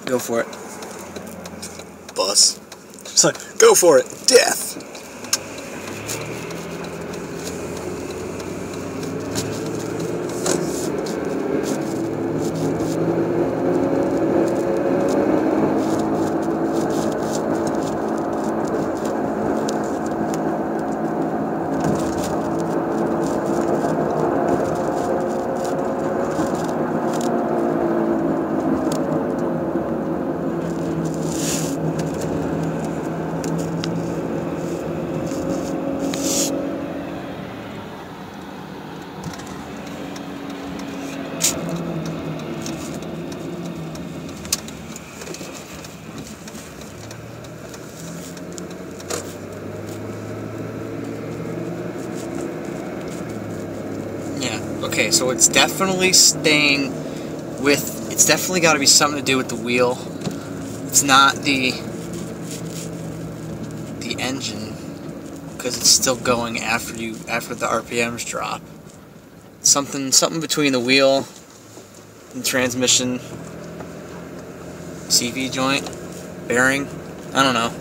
Go for it. Bus. It's like, go for it. Death. Okay, so it's definitely staying with, it's definitely got to be something to do with the wheel. It's not the engine, because it's still going after the RPMs drop. Something between the wheel and transmission, CV joint, bearing, I don't know.